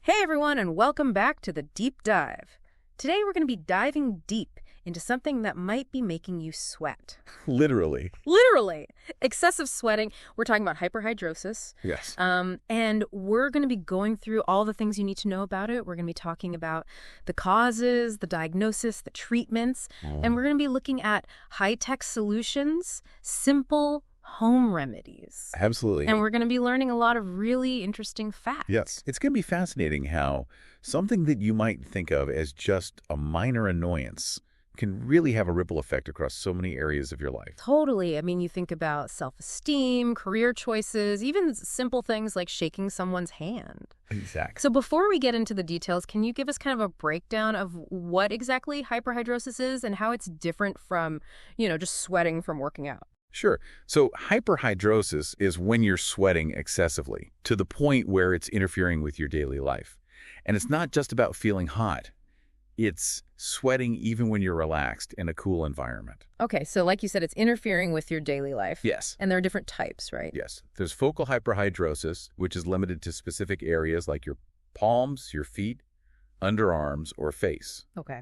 Hey everyone, and welcome back to the Deep Dive. Today we're going to be diving deep into something that might be making you sweat. Literally. Literally. Excessive sweating. We're talking about hyperhidrosis. Yes. And we're going to be going through all the things you need to know about it. We're going to be talking about the causes, the diagnosis, the treatments, and we're going to be looking at high-tech solutions, simple home remedies. Absolutely. And we're going to be learning a lot of really interesting facts. Yes. It's going to be fascinating how something that you might think of as just a minor annoyance can really have a ripple effect across so many areas of your life. Totally. I mean, you think about self-esteem, career choices, even simple things like shaking someone's hand. Exactly. So before we get into the details, can you give us kind of a breakdown of what exactly hyperhidrosis is and how it's different from, just sweating from working out? Sure. So hyperhidrosis is when you're sweating excessively to the point where it's interfering with your daily life. And it's not just about feeling hot. It's sweating even when you're relaxed in a cool environment. Okay, so like you said, it's interfering with your daily life. Yes. And there are different types, right? Yes. There's focal hyperhidrosis, which is limited to specific areas like your palms, your feet, underarms, or face. Okay.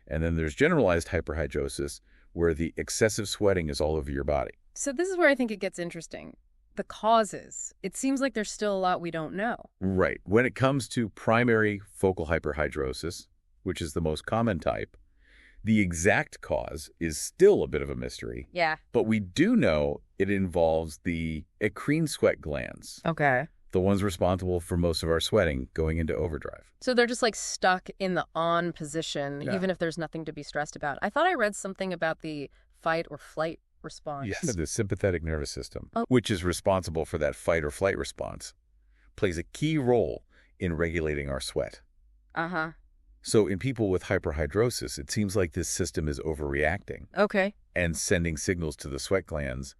And then there's generalized hyperhidrosis, where the excessive sweating is all over your body. So this is where I think it gets interesting. The causes. It seems like there's still a lot we don't know. Right. When it comes to primary focal hyperhidrosis, which is the most common type, the exact cause is still a bit of a mystery. Yeah. But we do know it involves the eccrine sweat glands, Okay. the ones responsible for most of our sweating going into overdrive. So they're just like stuck in the on position, Yeah. even if there's nothing to be stressed about. I thought I read something about the fight or flight response. Yes. The sympathetic nervous system, Oh. which is responsible for that fight or flight response, plays a key role in regulating our sweat. Uh-huh. So in people with hyperhidrosis, it seems like this system is overreacting Okay. and sending signals to the sweat glands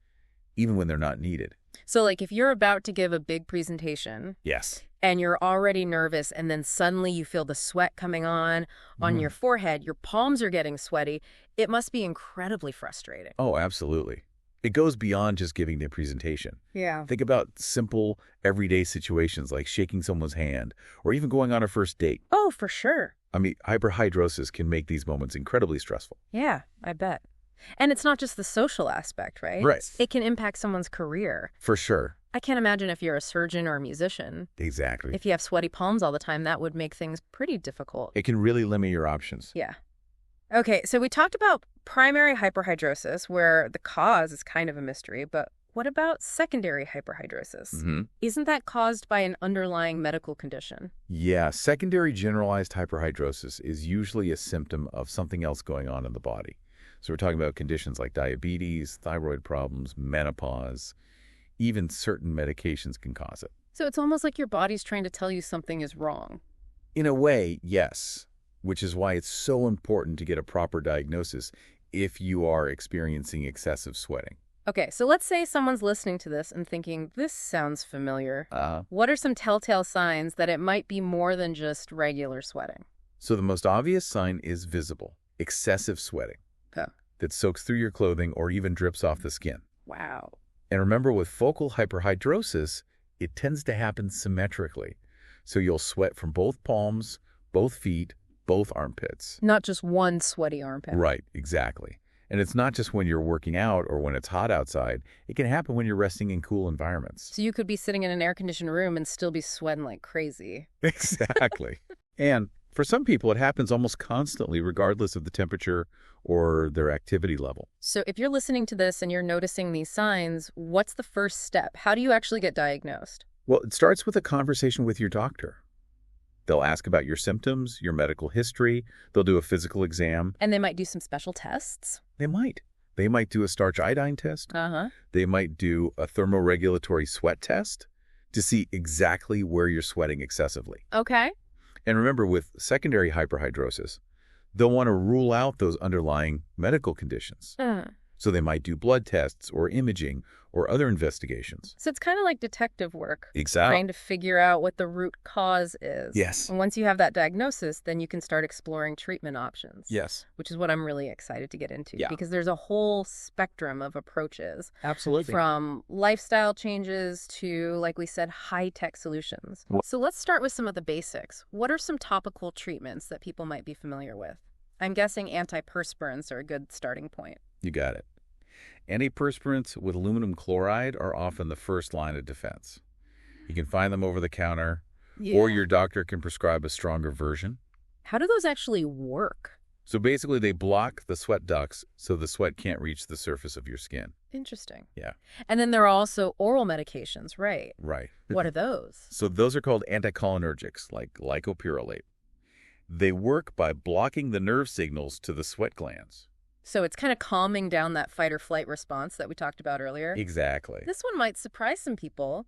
even when they're not needed. So like if you're about to give a big presentation Yes. and you're already nervous and then suddenly you feel the sweat coming on your forehead, your palms are getting sweaty, it must be incredibly frustrating. Oh, absolutely. It goes beyond just giving the presentation. Yeah. Think about simple, everyday situations like shaking someone's hand or even going on a first date. Oh, for sure. I mean, hyperhidrosis can make these moments incredibly stressful. Yeah, I bet. And it's not just the social aspect, right? Right. It can impact someone's career. For sure. I can't imagine if you're a surgeon or a musician. Exactly. If you have sweaty palms all the time, that would make things pretty difficult. It can really limit your options. Yeah. Okay, so we talked about primary hyperhidrosis, where the cause is kind of a mystery, but what about secondary hyperhidrosis? Isn't that caused by an underlying medical condition? Yeah, secondary generalized hyperhidrosis is usually a symptom of something else going on in the body. So we're talking about conditions like diabetes, thyroid problems, menopause, even certain medications can cause it. So it's almost like your body's trying to tell you something is wrong. In a way, yes, which is why it's so important to get a proper diagnosis if you are experiencing excessive sweating. Okay, so let's say someone's listening to this and thinking, this sounds familiar. What are some telltale signs that it might be more than just regular sweating? So the most obvious sign is visible, excessive sweating that soaks through your clothing or even drips off the skin. Wow. And remember, with focal hyperhidrosis, it tends to happen symmetrically. So you'll sweat from both palms, both feet, both armpits. Not just one sweaty armpit. Right, exactly. And it's not just when you're working out or when it's hot outside. It can happen when you're resting in cool environments. So you could be sitting in an air-conditioned room and still be sweating like crazy. Exactly. And for some people, it happens almost constantly, regardless of the temperature or their activity level. So if you're listening to this and you're noticing these signs, what's the first step? How do you actually get diagnosed? Well, it starts with a conversation with your doctor. They'll ask about your symptoms, your medical history. They'll do a physical exam. And they might do some special tests. They might. They might do a starch iodine test. They might do a thermoregulatory sweat test to see exactly where you're sweating excessively. Okay. And remember, with secondary hyperhidrosis, they'll want to rule out those underlying medical conditions. So they might do blood tests or imaging or other investigations. So it's kind of like detective work, Exactly. trying to figure out what the root cause is. Yes. And once you have that diagnosis, then you can start exploring treatment options. Yes. Which is what I'm really excited to get into. Yeah. Because there's a whole spectrum of approaches. Absolutely. From lifestyle changes to, like we said, high-tech solutions. So let's start with some of the basics. What are some topical treatments that people might be familiar with? I'm guessing antiperspirants are a good starting point. You got it. Antiperspirants with aluminum chloride are often the first line of defense. You can find them over the counter, or your doctor can prescribe a stronger version. How do those actually work? So basically, they block the sweat ducts so the sweat can't reach the surface of your skin. Interesting. Yeah. And then there are also oral medications, right? Right. What are those? So those are called anticholinergics, like glycopyrrolate. They work by blocking the nerve signals to the sweat glands. So it's kind of calming down that fight or flight response that we talked about earlier. Exactly. This one might surprise some people.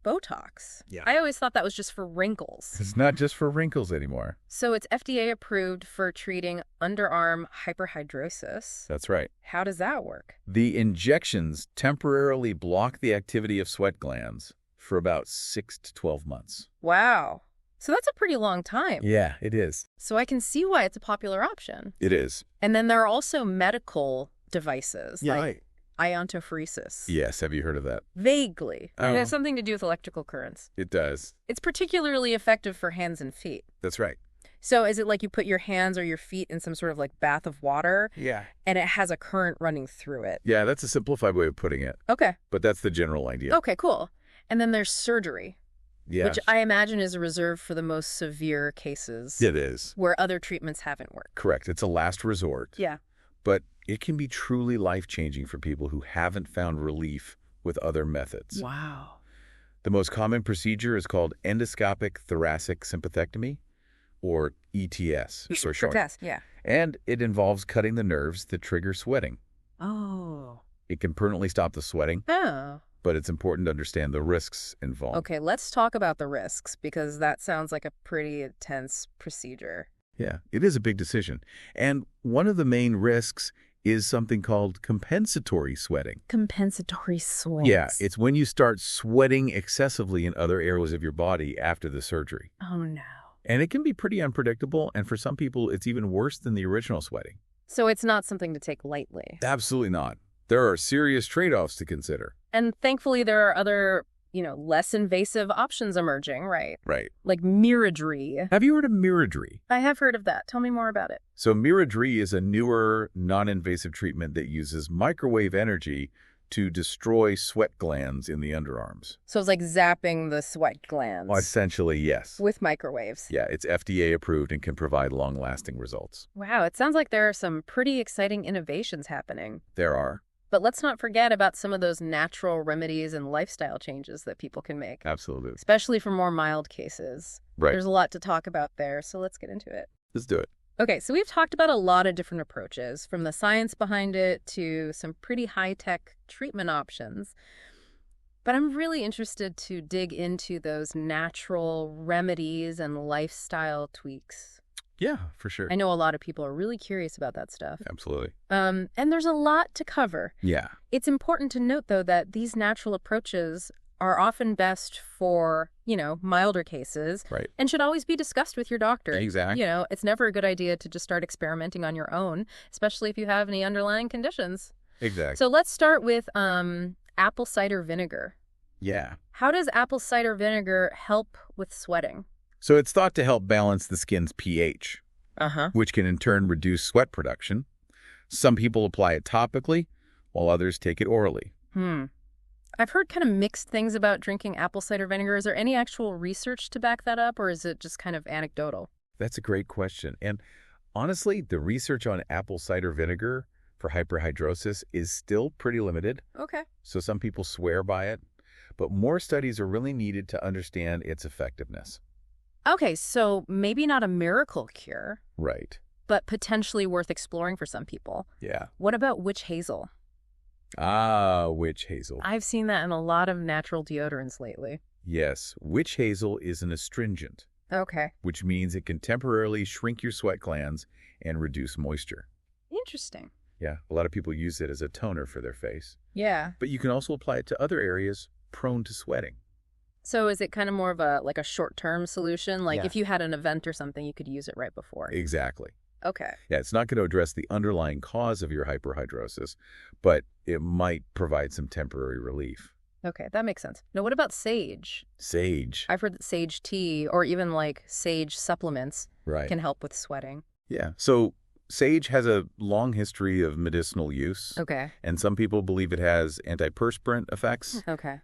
Botox. Yeah. I always thought that was just for wrinkles. It's not just for wrinkles anymore. So it's FDA approved for treating underarm hyperhidrosis. That's right. How does that work? The injections temporarily block the activity of sweat glands for about 6 to 12 months. Wow. So that's a pretty long time. Yeah, it is. So I can see why it's a popular option. It is. And then there are also medical devices like Right. iontophoresis. Yes, have you heard of that? Vaguely. Oh. It has something to do with electrical currents. It does. It's particularly effective for hands and feet. That's right. So is it like you put your hands or your feet in some sort of like bath of water Yeah. and it has a current running through it? Yeah, that's a simplified way of putting it, Okay. but that's the general idea. Okay, cool. And then there's surgery, Yeah. which I imagine is reserved for the most severe cases It is. where other treatments haven't worked. Correct. It's a last resort. Yeah. But it can be truly life-changing for people who haven't found relief with other methods. Wow. The most common procedure is called endoscopic thoracic sympathectomy, or ETS for short. Yeah. And it involves cutting the nerves that trigger sweating. Oh. It can permanently stop the sweating, Oh. but it's important to understand the risks involved. Okay, let's talk about the risks because that sounds like a pretty intense procedure. Yeah, it is a big decision. And one of the main risks is something called compensatory sweating. Compensatory sweats. Yeah, it's when you start sweating excessively in other areas of your body after the surgery. Oh, no. And it can be pretty unpredictable, and for some people, it's even worse than the original sweating. So it's not something to take lightly. Absolutely not. There are serious trade-offs to consider. And thankfully, there are other, less invasive options emerging, right? Right. Like miragery. Have you heard of miragery? I have heard of that. Tell me more about it. So miragery is a newer, non-invasive treatment that uses microwave energy to destroy sweat glands in the underarms. So it's like zapping the sweat glands. Well, essentially, yes. With microwaves. Yeah, it's FDA approved and can provide long-lasting results. Wow, it sounds like there are some pretty exciting innovations happening. There are. But let's not forget about some of those natural remedies and lifestyle changes that people can make. Absolutely. Especially for more mild cases. Right. There's a lot to talk about there, so let's get into it. Let's do it. Okay, so we've talked about a lot of different approaches, from the science behind it to some pretty high-tech treatment options. But I'm really interested to dig into those natural remedies and lifestyle tweaks. Yeah, for sure. I know a lot of people are really curious about that stuff. Absolutely. And there's a lot to cover. Yeah. It's important to note, though, that these natural approaches are often best for, milder cases. Right. And should always be discussed with your doctor. Exactly. It's never a good idea to just start experimenting on your own, especially if you have any underlying conditions. Exactly. So let's start with apple cider vinegar. Yeah. How does apple cider vinegar help with sweating? So it's thought to help balance the skin's pH, Uh-huh. which can in turn reduce sweat production. Some people apply it topically, while others take it orally. I've heard kind of mixed things about drinking apple cider vinegar. Is there any actual research to back that up, or is it just kind of anecdotal? That's a great question. And honestly, the research on apple cider vinegar for hyperhidrosis is still pretty limited. Okay. So some people swear by it, but more studies are really needed to understand its effectiveness. Okay, so maybe not a miracle cure, Right. but potentially worth exploring for some people. Yeah. What about witch hazel? Ah, witch hazel. I've seen that in a lot of natural deodorants lately. Yes, witch hazel is an astringent, Okay. which means it can temporarily shrink your sweat glands and reduce moisture. Interesting. Yeah, a lot of people use it as a toner for their face. Yeah. But you can also apply it to other areas prone to sweating. So is it kind of more of a short-term solution? Like Yeah. if you had an event or something, you could use it right before. Exactly. Okay. Yeah, it's not going to address the underlying cause of your hyperhidrosis, but it might provide some temporary relief. Okay, that makes sense. Now, what about sage? Sage. I've heard that sage tea or even like sage supplements Right. can help with sweating. Yeah. So sage has a long history of medicinal use, Okay. and some people believe it has antiperspirant effects. Okay.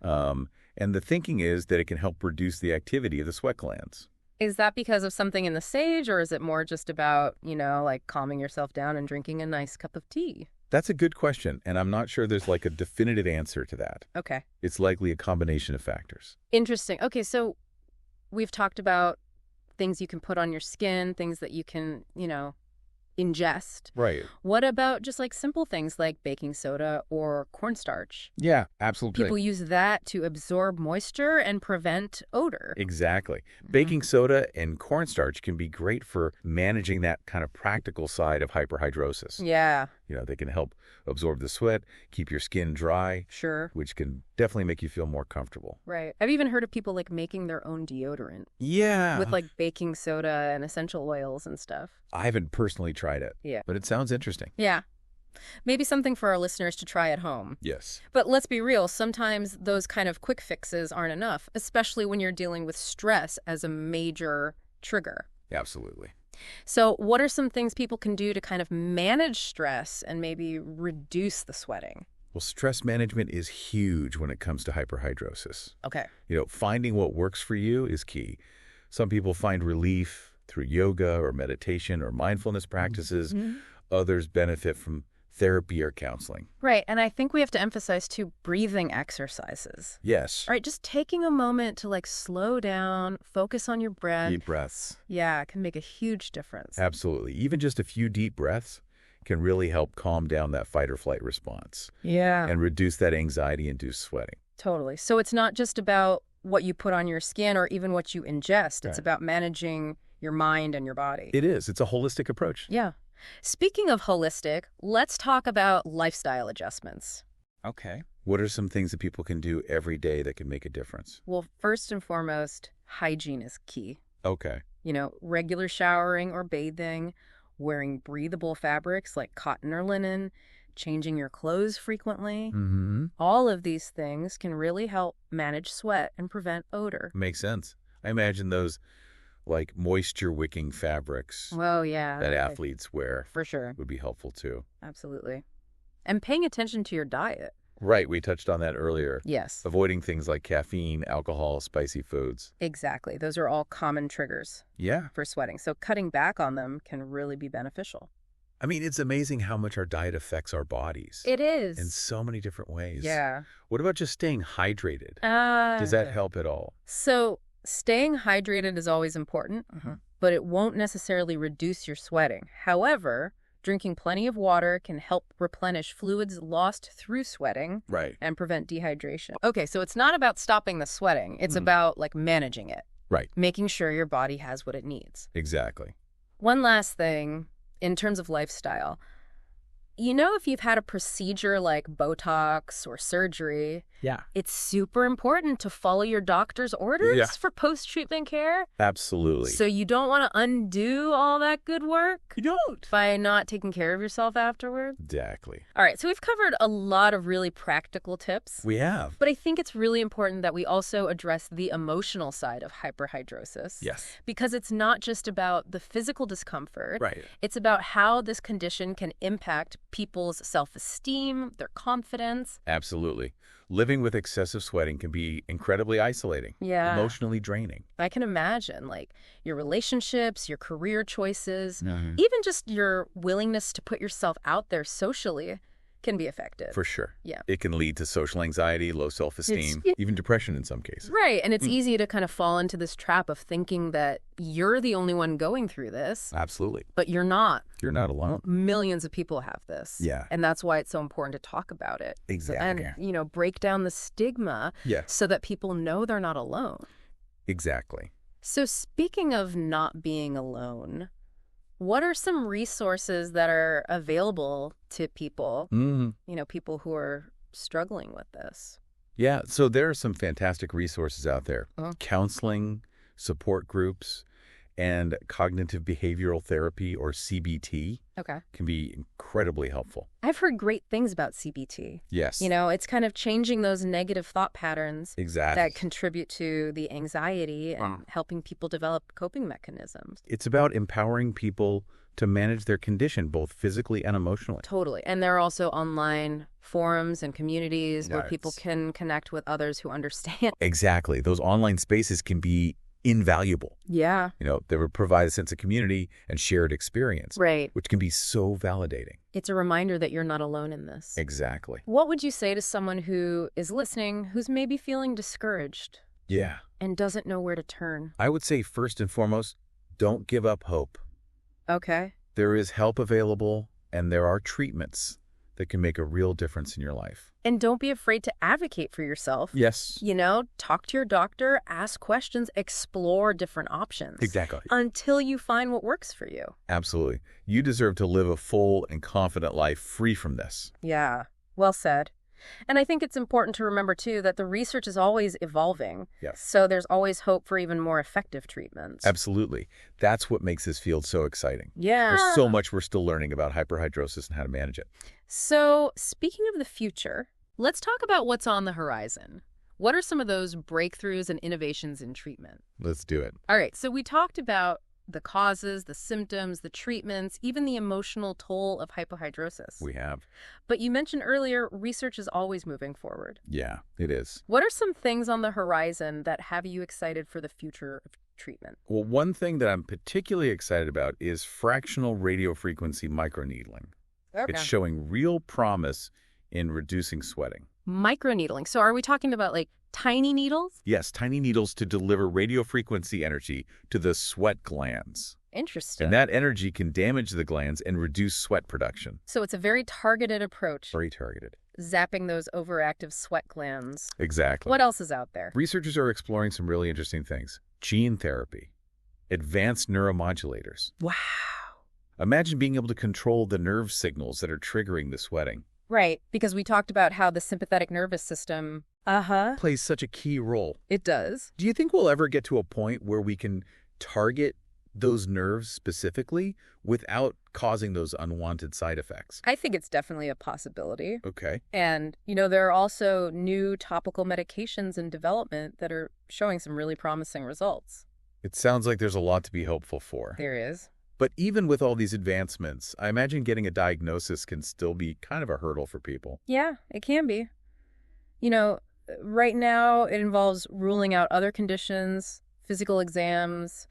And the thinking is that it can help reduce the activity of the sweat glands. Is that because of something in the sage, or is it more just about, like calming yourself down and drinking a nice cup of tea? That's a good question, and I'm not sure there's like a definitive answer to that. Okay. It's likely a combination of factors. Interesting. Okay, so we've talked about things you can put on your skin, things that you can, ingest. Right. What about just like simple things like baking soda or cornstarch? Yeah, absolutely. People use that to absorb moisture and prevent odor. Exactly. Baking soda and cornstarch can be great for managing that kind of practical side of hyperhidrosis. Yeah, They can help absorb the sweat, keep your skin dry, sure. which can definitely make you feel more comfortable. Right. I've even heard of people like making their own deodorant Yeah. with like baking soda and essential oils and stuff. I haven't personally tried it, Yeah. but it sounds interesting. Yeah. Maybe something for our listeners to try at home. Yes. But let's be real, sometimes those kind of quick fixes aren't enough, especially when you're dealing with stress as a major trigger. Absolutely. So what are some things people can do to kind of manage stress and maybe reduce the sweating? Well, stress management is huge when it comes to hyperhidrosis. Okay. Finding what works for you is key. Some people find relief through yoga or meditation or mindfulness practices. Others benefit from therapy or counseling. Right. And I think we have to emphasize, too, breathing exercises. Yes. All right. Just taking a moment to like slow down, focus on your breath. Deep breaths. Yeah, it can make a huge difference. Absolutely. Even just a few deep breaths can really help calm down that fight or flight response Yeah. and reduce that anxiety-induced sweating. Totally. So it's not just about what you put on your skin or even what you ingest. It's Right. about managing your mind and your body. It is. It's a holistic approach. Yeah. Speaking of holistic, let's talk about lifestyle adjustments. Okay. What are some things that people can do every day that can make a difference? Well, first and foremost, hygiene is key. Okay. Regular showering or bathing, wearing breathable fabrics like cotton or linen, changing your clothes frequently. Mm-hmm. All of these things can really help manage sweat and prevent odor. Makes sense. I imagine those like moisture-wicking fabrics Well, yeah. that athletes wear For sure. would be helpful too. Absolutely. And paying attention to your diet. Right. We touched on that earlier. Yes, Avoiding things like caffeine, alcohol, spicy foods. exactly. Those are all common triggers Yeah. for sweating. So cutting back on them can really be beneficial. I mean, it's amazing how much our diet affects our bodies It is. in so many different ways. Yeah. What about just staying hydrated? Does that help at all? So staying hydrated is always important, but it won't necessarily reduce your sweating. However, drinking plenty of water can help replenish fluids lost through sweating Right. and prevent dehydration. Okay, so it's not about stopping the sweating. It's about like managing it. Right. Making sure your body has what it needs. Exactly. One last thing in terms of lifestyle. If you've had a procedure like Botox or surgery, Yeah. it's super important to follow your doctor's orders Yeah. for post-treatment care. Absolutely. So you don't want to undo all that good work you don't. by not taking care of yourself afterward. Exactly. All right, so we've covered a lot of really practical tips. We have. But I think it's really important that we also address the emotional side of hyperhidrosis. Yes. Because it's not just about the physical discomfort. Right. It's about how this condition can impact people's self-esteem, their confidence. Absolutely. Living with excessive sweating can be incredibly isolating. Yeah. Emotionally draining. I can imagine, like, your relationships, your career choices, Mm-hmm. even just your willingness to put yourself out there socially can be affected. For sure. Yeah. It can lead to social anxiety, low self-esteem, It's- even depression in some cases. Right, and it's easy to kind of fall into this trap of thinking that you're the only one going through this, Absolutely. but you're not. You're not alone. Millions of people have this. Yeah. And that's why it's so important to talk about it. Exactly. And, break down the stigma Yeah. so that people know they're not alone. Exactly. So speaking of not being alone, What are some resources that are available to people, people who are struggling with this? Yeah, so there are some fantastic resources out there. Oh. Counseling, support groups, and cognitive behavioral therapy, or CBT, Okay. can be incredibly helpful. I've heard great things about CBT. Yes. It's kind of changing those negative thought patterns Exactly. that contribute to the anxiety and helping people develop coping mechanisms. It's about empowering people to manage their condition, both physically and emotionally. Totally. And there are also online forums and communities where people Yes. can connect with others who understand. Exactly. Those online spaces can be invaluable. Yeah. They would provide a sense of community and shared experience, Right. which can be so validating. It's a reminder that you're not alone in this. Exactly. What would you say to someone who is listening, who's maybe feeling discouraged Yeah. and doesn't know where to turn? I would say first and foremost, don't give up hope. Okay. There is help available, and there are treatments that can make a real difference in your life. And don't be afraid to advocate for yourself. Yes. Talk to your doctor, ask questions, explore different options. Exactly. Until you find what works for you. Absolutely. You deserve to live a full and confident life free from this. Yeah, well said. And I think it's important to remember, too, that the research is always evolving. Yes. So there's always hope for even more effective treatments. Absolutely. That's what makes this field so exciting. Yeah. There's so much we're still learning about hyperhidrosis and how to manage it. So speaking of the future, let's talk about what's on the horizon. What are some of those breakthroughs and innovations in treatment? Let's do it. All right, so we talked about the causes, the symptoms, the treatments, even the emotional toll of hypohidrosis. We have. But you mentioned earlier, research is always moving forward. Yeah, it is. What are some things on the horizon that have you excited for the future of treatment? Well, one thing that I'm particularly excited about is fractional radiofrequency microneedling. Okay. It's showing real promise in reducing sweating. Microneedling. So are we talking about like tiny needles? Yes, tiny needles to deliver radiofrequency energy to the sweat glands. Interesting. And that energy can damage the glands and reduce sweat production. So it's a very targeted approach, Very targeted. zapping those overactive sweat glands. Exactly. What else is out there? Researchers are exploring some really interesting things. Gene therapy, advanced neuromodulators. Wow. Imagine being able to control the nerve signals that are triggering the sweating. Right, because we talked about how the sympathetic nervous system, Plays such a key role. it does. Do you think we'll ever get to a point where we can target those nerves specifically without causing those unwanted side effects? I think it's definitely a possibility. Okay. And, there are also new topical medications in development that are showing some really promising results. It sounds like there's a lot to be hopeful for. There is. But even with all these advancements, I imagine getting a diagnosis can still be kind of a hurdle for people. Yeah, it can be. Right now it involves ruling out other conditions, physical exams,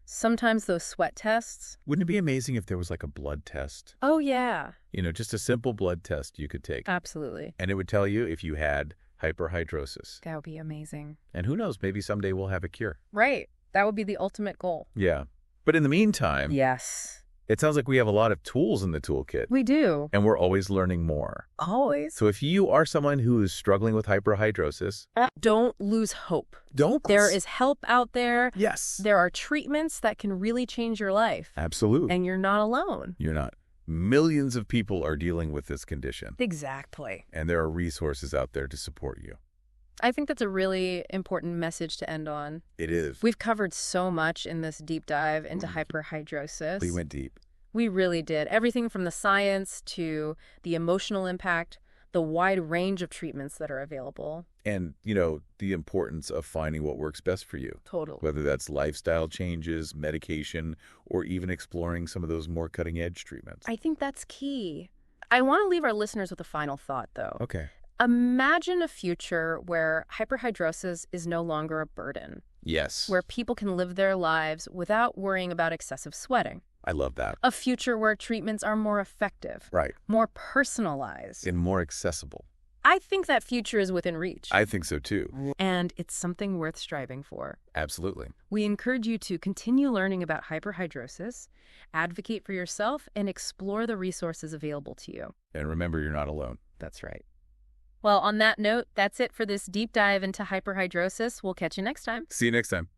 sometimes those sweat tests. Wouldn't it be amazing if there was like a blood test? Oh, yeah, Just a simple blood test you could take. absolutely. And it would tell you if you had hyperhidrosis. That would be amazing. And who knows, maybe someday we'll have a cure. Right. That would be the ultimate goal. Yeah. But in the meantime, Yes. it sounds like we have a lot of tools in the toolkit. We do. And we're always learning more. Always. So if you are someone who is struggling with hyperhidrosis, Don't lose hope. don't. There is help out there. Yes. There are treatments that can really change your life. Absolutely. And you're not alone. You're not. Millions of people are dealing with this condition. Exactly. And there are resources out there to support you. I think that's a really important message to end on. It is. We've covered so much in this deep dive into hyperhidrosis. We went deep. We really did. Everything from the science to the emotional impact, the wide range of treatments that are available. And, the importance of finding what works best for you. Totally. Whether that's lifestyle changes, medication, or even exploring some of those more cutting-edge treatments. I think that's key. I want to leave our listeners with a final thought, though. Okay. Imagine a future where hyperhidrosis is no longer a burden, Yes. where people can live their lives without worrying about excessive sweating. I love that. A future where treatments are more effective, Right. more personalized. And more accessible. I think that future is within reach. I think so too. And it's something worth striving for. Absolutely. We encourage you to continue learning about hyperhidrosis, advocate for yourself, and explore the resources available to you. And remember, you're not alone. That's right. Well, on that note, that's it for this deep dive into hyperhidrosis. We'll catch you next time. See you next time.